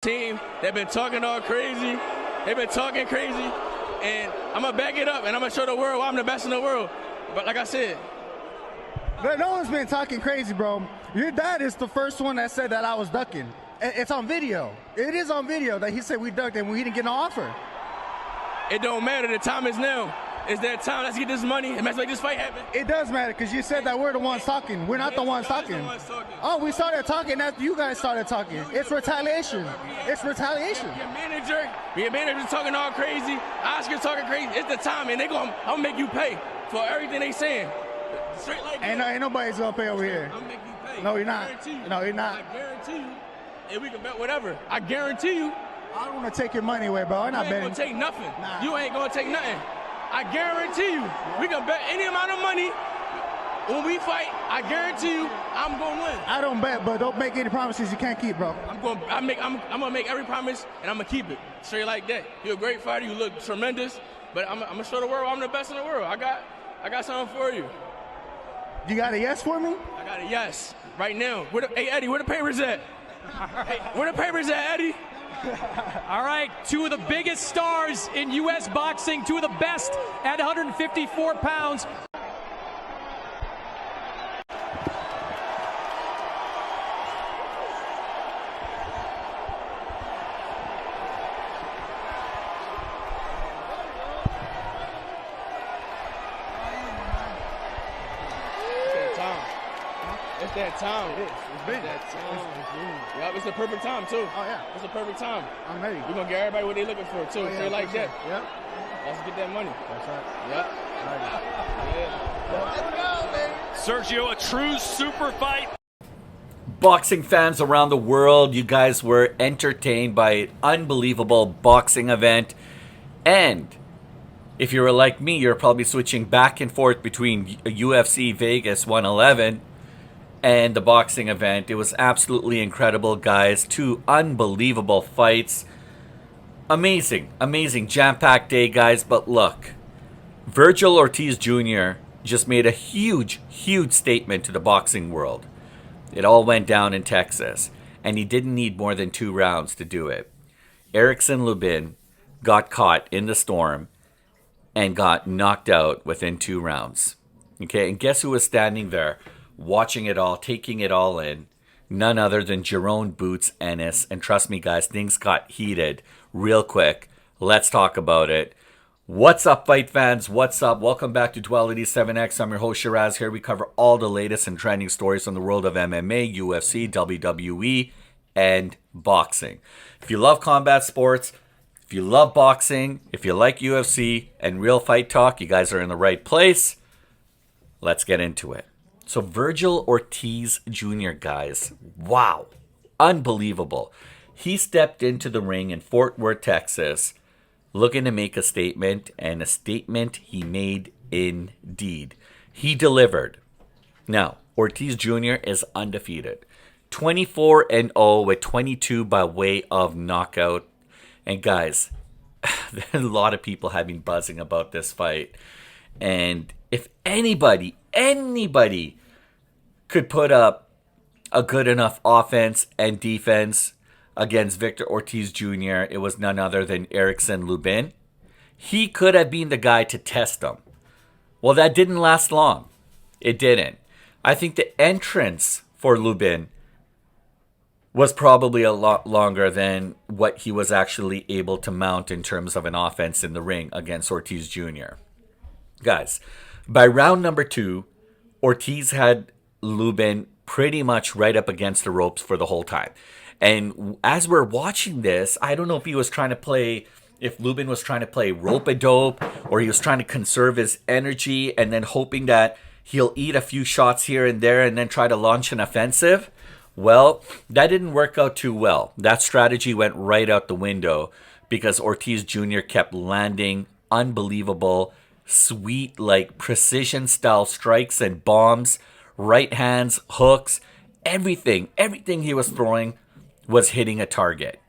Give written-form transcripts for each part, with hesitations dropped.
team. They've been talking all crazy. They've been talking crazy. And I'm going to back it up, and I'm going to show the world why I'm the best in the world. But like I said, no one's been talking crazy, bro. Your dad is the first one that said that I was ducking. It's on video. It is on video that he said we ducked and we didn't get no offer. it don't matter. The time is now. It's that time. Let's get this money and let's make this fight happen. It does matter because you said that we're the ones talking. We're not the ones talking. Oh, we started talking after you guys started talking. It's retaliation. It's retaliation. Your manager's talking all crazy. Oscar's talking crazy. It's the time, and I'm gonna make you pay for everything they saying. Straight like that. Ain't nobody's gonna pay over here. I'm gonna make you pay. No, you're not. No, you're not. I guarantee you. And we can bet whatever. I guarantee you. I don't want to take your money away, bro. I'm not betting. You ain't gonna take nothing. Nah. You ain't gonna take nothing. I guarantee you. We can bet any amount of money. When we fight, I guarantee you, I'm gonna win. I don't bet, but don't make any promises you can't keep, bro. I'm gonna make every promise, and I'm gonna keep it straight like that. You're a great fighter. You look tremendous, but I'm gonna show the world I'm the best in the world. I got something for you. You got a yes for me? I got a yes right now. Hey Eddie, where the papers at? Hey, where the papers at, Eddie? All right, two of the biggest stars in U.S. boxing, two of the best at 154 pounds. It's that time. It is. It's big. That time. Yep, it's the perfect time, too. Oh, yeah. It's the perfect time. I'm ready. We're going to get everybody what they looking for, too. Oh, yeah, Straight like sure. that. Yep. Let's get that money. That's right. Yep. Yeah. Let's go, baby. Sergio, a true super fight. Boxing fans around the world, you guys were entertained by an unbelievable boxing event. And if you were like me, you're probably switching back and forth between UFC Vegas 111 and the boxing event. It was absolutely incredible, guys. Two unbelievable fights. Amazing, jam-packed day, guys. But look, Vergil Ortiz Jr. just made a huge statement to the boxing world. It all went down in Texas, and he didn't need more than 2 rounds to do it. Erickson Lubin got caught in the storm and got knocked out within 2 rounds. Okay, and guess who was standing there watching it all, taking it all in? None other than Jaron Boots Ennis. And trust me, guys, things got heated real quick. Let's talk about it. What's up, fight fans? What's up? Welcome back to 1287X. I'm your host, Shiraz. Here we cover all the latest and trending stories from the world of MMA, UFC, WWE, and boxing. If you love combat sports, if you love boxing, if you like UFC and real fight talk, you guys are in the right place. Let's get into it. So Vergil Ortiz Jr., guys, wow, unbelievable. He stepped into the ring in Fort Worth, Texas, looking to make a statement, and a statement he made indeed. He delivered. Now, Ortiz Jr. is undefeated. 24-0 with 22 by way of knockout. And guys, a lot of people have been buzzing about this fight. And if anybody could put up a good enough offense and defense against Victor Ortiz Jr., it was none other than Erickson Lubin. He could have been the guy to test him. Well, that didn't last long. It didn't. I think the entrance for Lubin was probably a lot longer than what he was actually able to mount in terms of an offense in the ring against Ortiz Jr. Guys, by round number 2, Ortiz had Lubin pretty much right up against the ropes for the whole time. And as we're watching this, I don't know if Lubin was trying to play rope-a-dope, or he was trying to conserve his energy and then hoping that he'll eat a few shots here and there and then try to launch an offensive. Well, that didn't work out too well. That strategy went right out the window because Ortiz Jr. kept landing unbelievable, sweet, like precision-style strikes and bombs, right hands, hooks, everything he was throwing was hitting a target.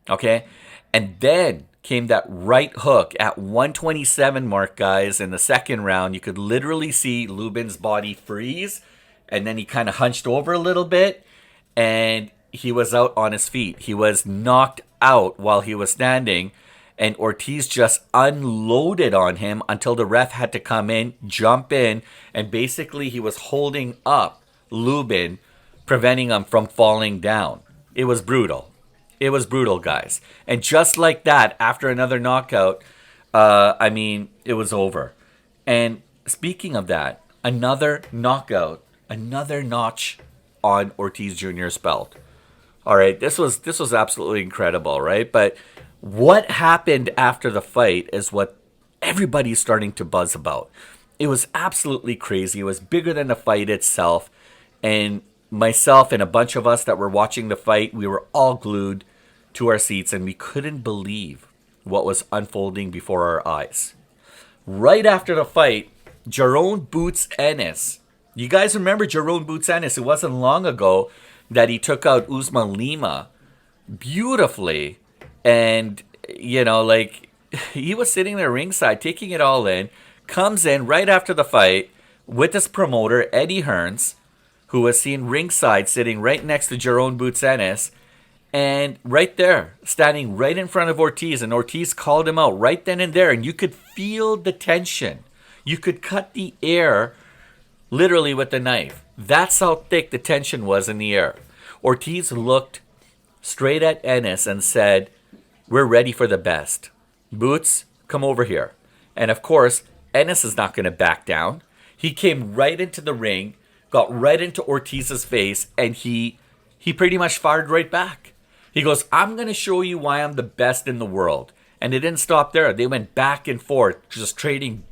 Okay? And then came that right hook at 127 mark, guys. In the second round, you could literally see Lubin's body freeze, and then he kind of hunched over a little bit, and he was out on his feet. He was knocked out while he was standing, and Ortiz just unloaded on him until the ref had to come in, jump in, and basically he was holding up Lubin, preventing him from falling down. It was brutal. It was brutal, guys. And just like that, after another knockout, it was over. And speaking of that, another knockout, another notch on Ortiz Jr.'s belt. All right, this was absolutely incredible, right? But what happened after the fight is what everybody's starting to buzz about. It was absolutely crazy. It was bigger than the fight itself. And myself and a bunch of us that were watching the fight, we were all glued to our seats and we couldn't believe what was unfolding before our eyes. Right after the fight, Jaron Boots Ennis. You guys remember Jaron Boots Ennis? It wasn't long ago that he took out Usman Lima beautifully. And, he was sitting there ringside, taking it all in, comes in right after the fight with his promoter, Eddie Hearns, who was seen ringside, sitting right next to Jaron Boots Ennis, and right there, standing right in front of Ortiz, and Ortiz called him out right then and there, and you could feel the tension. You could cut the air literally with the knife. That's how thick the tension was in the air. Ortiz looked straight at Ennis and said, "We're ready for the best. Boots, come over here." And of course, Ennis is not going to back down. He came right into the ring, got right into Ortiz's face, and he pretty much fired right back. He goes, "I'm going to show you why I'm the best in the world." And it didn't stop there. They went back and forth, just trading,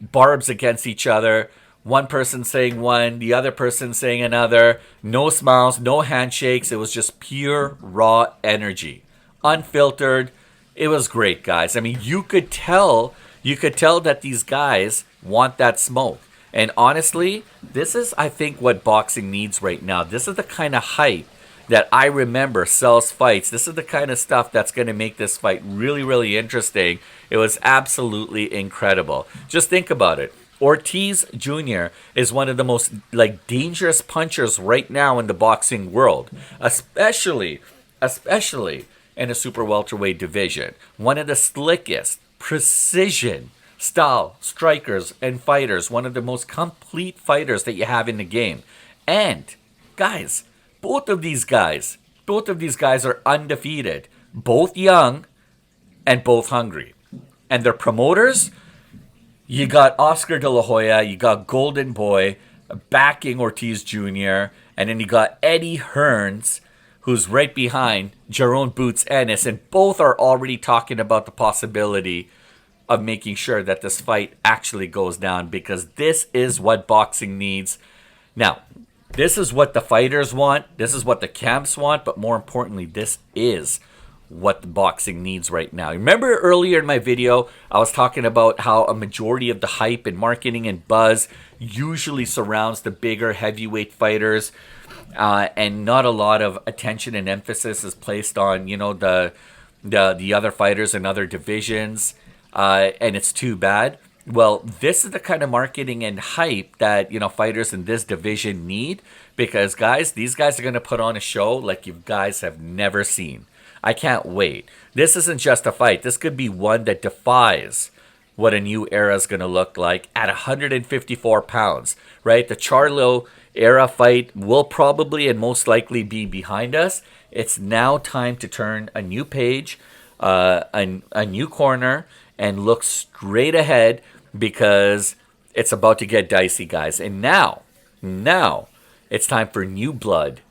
barbs against each other. One person saying one, the other person saying another. No smiles, no handshakes. It was just pure, raw energy. Unfiltered. It was great, guys. I mean, you could tell that these guys want that smoke. And honestly, this is, I think, what boxing needs right now. This is the kind of hype that I remember sells fights. This is the kind of stuff that's going to make this fight really, really interesting. It was absolutely incredible. Just think about it. Ortiz Jr. is one of the most dangerous punchers right now in the boxing world, especially in a super welterweight division. One of the slickest, precision style strikers and fighters, one of the most complete fighters that you have in the game. And guys, both of these guys are undefeated, both young and both hungry. And their promoters, you got Oscar De La Hoya, you got Golden Boy backing Ortiz Jr., and then you got Eddie Hearns, who's right behind Jaron Boots Ennis, and both are already talking about the possibility of making sure that this fight actually goes down, because this is what boxing needs. Now, this is what the fighters want, this is what the camps want, but more importantly, this is what the boxing needs right now. Remember earlier in my video, I was talking about how a majority of the hype and marketing and buzz usually surrounds the bigger heavyweight fighters, and not a lot of attention and emphasis is placed on, the other fighters in other divisions, and it's too bad. Well, this is the kind of marketing and hype that, fighters in this division need, because guys, these guys are going to put on a show like you guys have never seen. I can't wait. This isn't just a fight. This could be one that defies what a new era is going to look like at 154 pounds, right? The Charlo era fight will probably and most likely be behind us. It's now time to turn a new page, a new corner, and look straight ahead, because it's about to get dicey, guys. And now it's time for new blood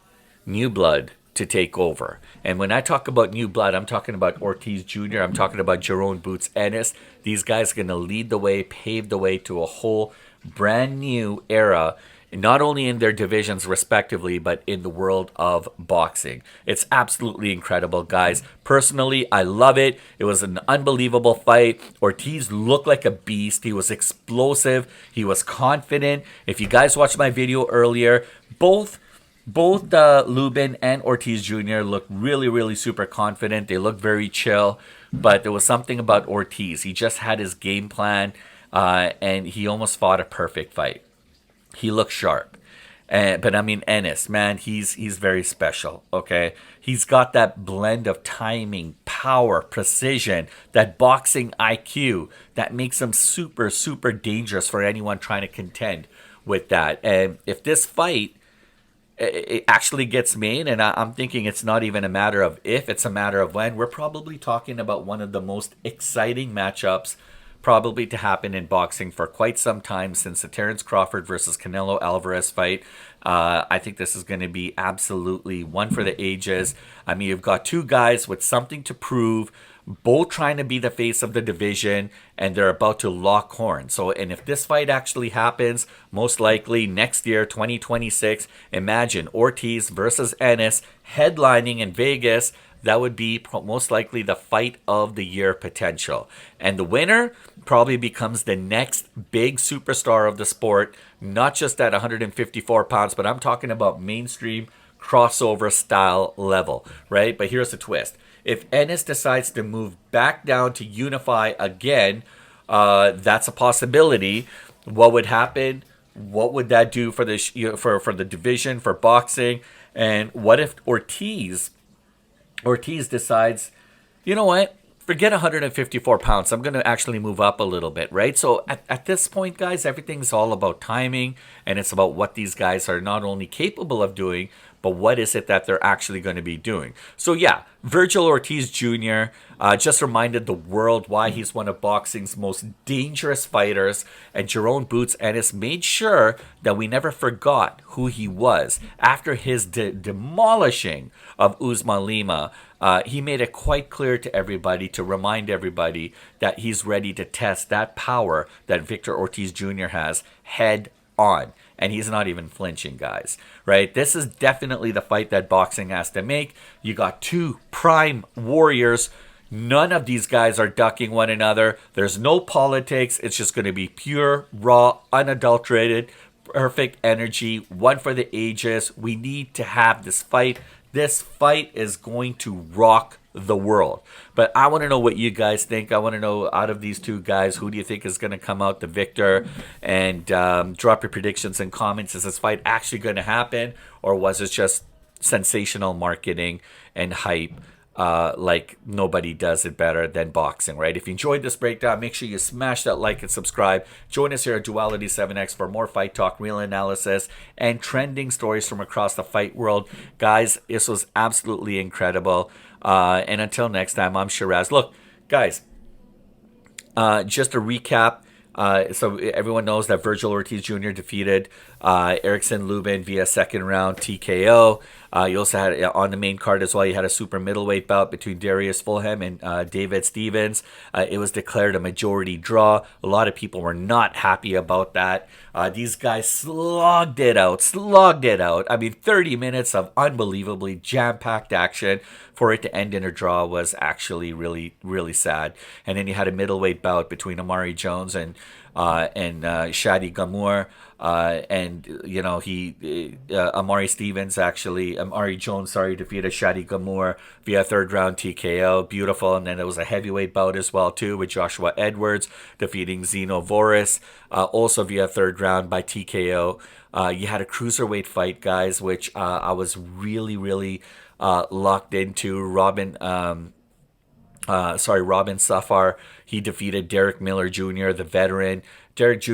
to take over. And when I talk about new blood, I'm talking about Ortiz Jr., I'm talking about Jaron Boots Ennis. These guys are going to lead the way, pave the way to a whole brand new era, not only in their divisions respectively, but in the world of boxing. It's absolutely incredible, guys. Personally, I love it. It was an unbelievable fight. Ortiz looked like a beast. He was explosive. He was confident. If you guys watched my video earlier, both Lubin and Ortiz Jr. looked really, really super confident. They looked very chill, but there was something about Ortiz. He just had his game plan, and he almost fought a perfect fight. He looked sharp. But I mean, Ennis, man, he's very special, okay? He's got that blend of timing, power, precision, that boxing IQ that makes him super, super dangerous for anyone trying to contend with that. And if this fight it actually gets made, and I'm thinking it's not even a matter of if, it's a matter of when, we're probably talking about one of the most exciting matchups probably to happen in boxing for quite some time since the Terence Crawford versus Canelo Alvarez fight. I think this is going to be absolutely one for the ages. I mean, you've got two guys with something to prove, both trying to be the face of the division, and they're about to lock horns. So, and if this fight actually happens, most likely next year, 2026, imagine Ortiz versus Ennis headlining in Vegas. That would be most likely the fight of the year potential. And the winner probably becomes the next big superstar of the sport, not just at 154 pounds, but I'm talking about mainstream crossover style level, right? But here's the twist. If Ennis decides to move back down to unify again, that's a possibility. What would happen? What would that do for the for the division, for boxing? And what if Ortiz decides, you know what? Forget 154 pounds. I'm going to actually move up a little bit, right? So at this point, guys, everything's all about timing, and it's about what these guys are not only capable of doing, but what is it that they're actually going to be doing. So yeah, Vergil Ortiz Jr. Just reminded the world why he's one of boxing's most dangerous fighters, and Jaron Boots Ennis made sure that we never forgot who he was. After his demolishing of Usman Lima, he made it quite clear to everybody, to remind everybody that he's ready to test that power that Victor Ortiz Jr. has head on. And he's not even flinching, guys, right? This is definitely the fight that boxing has to make. You got two prime warriors. None of these guys are ducking one another. There's no politics. It's just going to be pure, raw, unadulterated, perfect energy, one for the ages. We need to have this fight. This fight is going to rock the world. But I want to know what you guys think. I want to know, out of these two guys, who do you think is going to come out the victor? And drop your predictions and comments. Is this fight actually going to happen, or was it just sensational marketing and hype? Like nobody does it better than boxing, right? If you enjoyed this breakdown, make sure you smash that like and subscribe. Join us here at Duality 7X for more fight talk, real analysis, and trending stories from across the fight world. Guys, this was absolutely incredible. And until next time, I'm Shiraz. Look, guys, just to recap, so everyone knows that Vergil Ortiz Jr. defeated Erickson Lubin via second round TKO. You also had, on the main card as well, you had a super middleweight bout between Darius Fulham and David Stevens. It was declared a majority draw. A lot of people were not happy about that. These guys slogged it out. I mean, 30 minutes of unbelievably jam-packed action. For it to end in a draw was actually really, really sad. And then you had a middleweight bout between Amari Jones and Shadi Gamour. And you know, Amari Jones defeated Shadi Gamour via third round TKO. Beautiful. And then there was a heavyweight bout as well too, with Joshua Edwards defeating Zeno Voris, also via third round by TKO. You had a cruiserweight fight, guys, which I was really locked into. Robin Safar, he defeated Derek Miller Jr., the veteran. Derek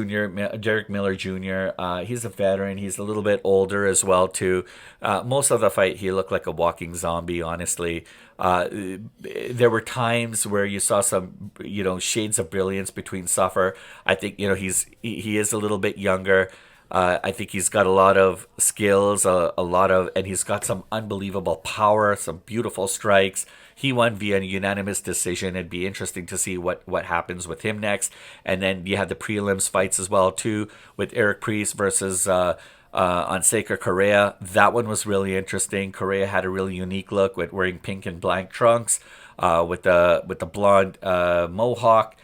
Miller Jr., he's a veteran. He's a little bit older as well, too. Most of the fight, he looked like a walking zombie, honestly. There were times where you saw some, shades of brilliance between Safar. I think, he is a little bit younger. I think he's got a lot of skills, and he's got some unbelievable power, some beautiful strikes. He won via a unanimous decision. It'd be interesting to see what happens with him next. And then you had the prelims fights as well, too, with Eric Priest versus Onseca Correa. That one was really interesting. Correa had a really unique look with wearing pink and black trunks, with the blonde mohawk.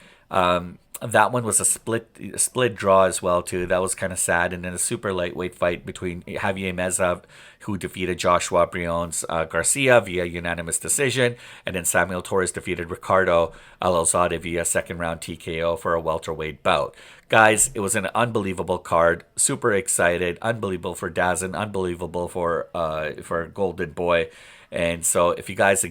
That one was a split draw as well too. That was kind of sad. And then a super lightweight fight between Javier Meza, who defeated Joshua Briones Garcia via unanimous decision, and then Samuel Torres defeated Ricardo Alozade via second round TKO for a welterweight bout. Guys, it was an unbelievable card. Super excited. Unbelievable for Dazin. Unbelievable for Golden Boy. And so if you guys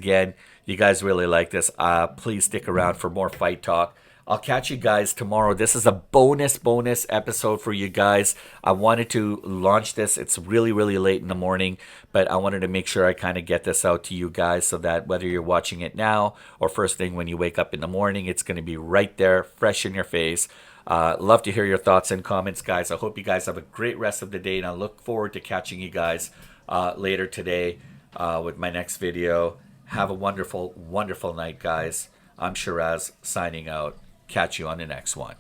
really like this, please stick around for more fight talk. I'll catch you guys tomorrow. This is a bonus episode for you guys. I wanted to launch this. It's really late in the morning, but I wanted to make sure I kind of get this out to you guys so that whether you're watching it now or first thing when you wake up in the morning, it's going to be right there, fresh in your face. Love to hear your thoughts and comments, guys. I hope you guys have a great rest of the day, and I look forward to catching you guys later today with my next video. Have a wonderful night, guys. I'm Shiraz, signing out. Catch you on the next one.